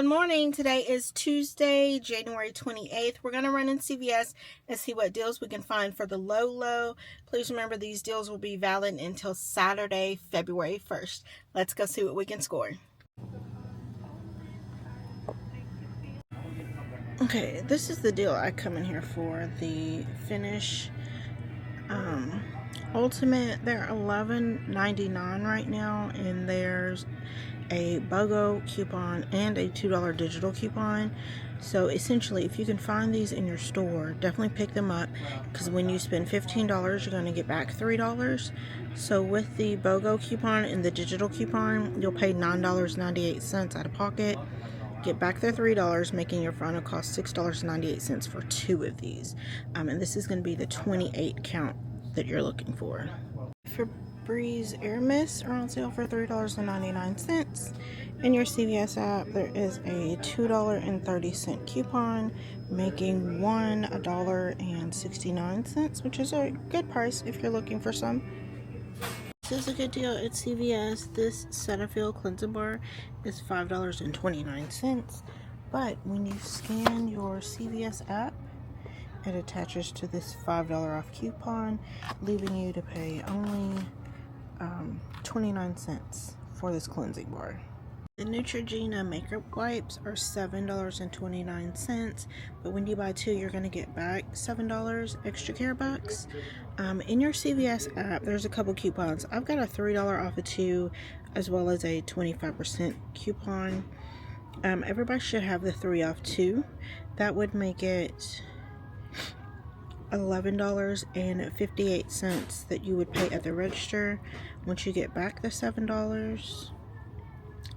Good morning. Today is Tuesday, January 28th. We're going to run in CVS and see what deals we can find for the low. Please remember these deals will be valid until Saturday, February 1st. Let's go see what we can score. Okay, this is the deal I come in here for. The Finish Ultimate. They're $11.99 right now, and there's a BOGO coupon and a $2 digital coupon. So essentially, if you can find these in your store, definitely pick them up, because when you spend $15, you're going to get back $3. So with the BOGO coupon and the digital coupon, you'll pay $9.98 out of pocket, get back their $3, making your final cost $6.98 for two of these. And this is going to be the 28 count that you're looking for. Breeze Air Mist are on sale for $3.99. In your CVS app, there is a $2.30 coupon, making one $1.69, which is a good price if you're looking for some. This is a good deal at CVS. This Cetaphil cleansing bar is $5.29, but when you scan your CVS app, it attaches to this $5 off coupon, leaving you to pay only 29 cents for this cleansing bar. The Neutrogena makeup wipes are $7.29, but when you buy two, you're going to get back $7 extra care bucks. In your CVS app, there's a couple coupons. I've got a $3 off of two, as well as a 25% coupon. Everybody should have the 3 off 2. That would make it $11.58 that you would pay at the register once you get back the $7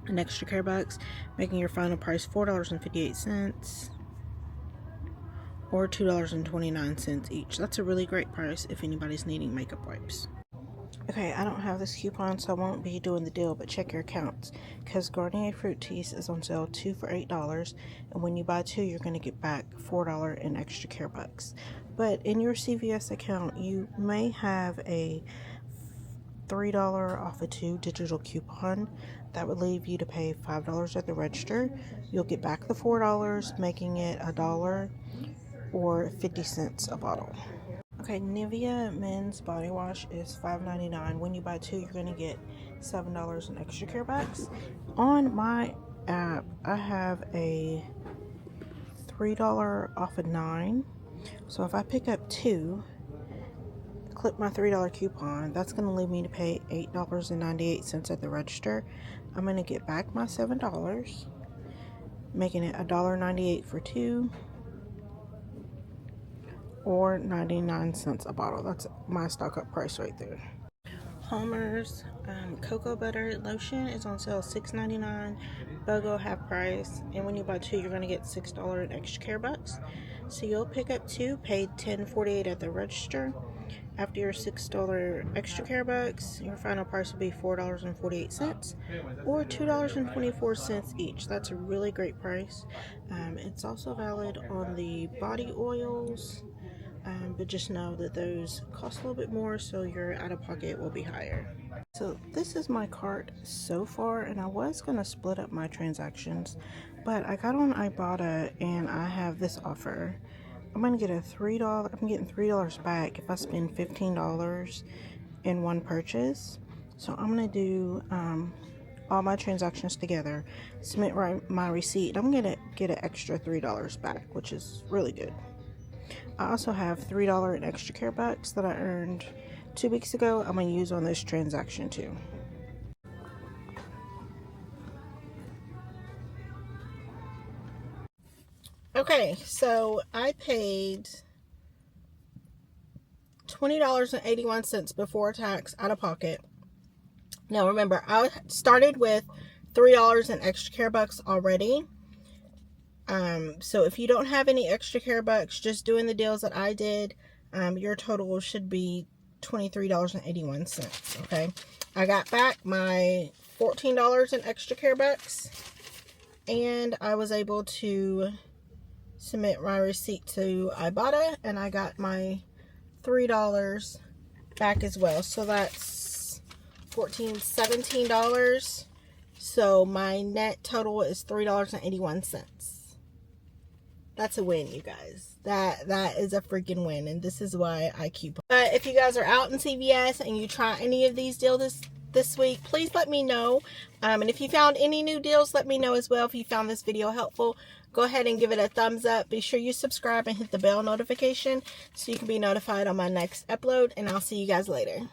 in extra care bucks, making your final price $4.58 or $2.29 each. That's a really great price if anybody's needing makeup wipes. Okay, I don't have this coupon, so I won't be doing the deal, but check your accounts, because Garnier Fruit Teas is on sale 2 for $8, and when you buy 2, you're going to get back $4 in extra care bucks. But in your CVS account, you may have a $3 off of 2 digital coupon. That would leave you to pay $5 at the register. You'll get back the $4, making it $1 or 50 cents a bottle. Okay, Nivea men's body wash is $5.99. When you buy 2, you're going to get $7 in extra care bucks. On my app, I have a $3 off of 9. So if I pick up 2, click my $3 coupon, that's going to leave me to pay $8.98 at the register. I'm going to get back my $7, making it $1.98 for 2. Or 99 cents a bottle. That's my stock up price right there. Palmer's cocoa butter lotion is on sale $6.99, BOGO half price, and when you buy 2, you're going to get $6 in extra care bucks. So you'll pick up 2, pay $10.48 at the register. After your $6 extra care bucks, your final price will be $4.48 or $2.24 each. That's a really great price. It's also valid on the body oils. But just know that those cost a little bit more, so your out-of-pocket will be higher. So this is my cart so far, and I was going to split up my transactions, but I got on Ibotta and I have this offer. I'm going to get I'm getting $3 back if I spend $15 in one purchase. So I'm going to do all my transactions together, submit my receipt. I'm going to get an extra $3 back, which is really good. I also have $3 in extra care bucks that I earned 2 weeks ago. I'm going to use on this transaction too. Okay, so I paid $20.81 before tax out of pocket. Now remember, I started with $3 in extra care bucks already. So if you don't have any extra care bucks, just doing the deals that I did, your total should be $23.81. Okay, I got back my $14 in extra care bucks, and I was able to submit my receipt to Ibotta, and I got my $3 back as well. So that's $17. So my net total is $3.81. That's a win, you guys. That is a freaking win, and this is why I keep. But if you guys are out in CVS and you try any of these deals this week, please let me know. And if you found any new deals, let me know as well. If you found this video helpful, go ahead and give it a thumbs up. Be sure you subscribe and hit the bell notification so you can be notified on my next upload, and I'll see you guys later.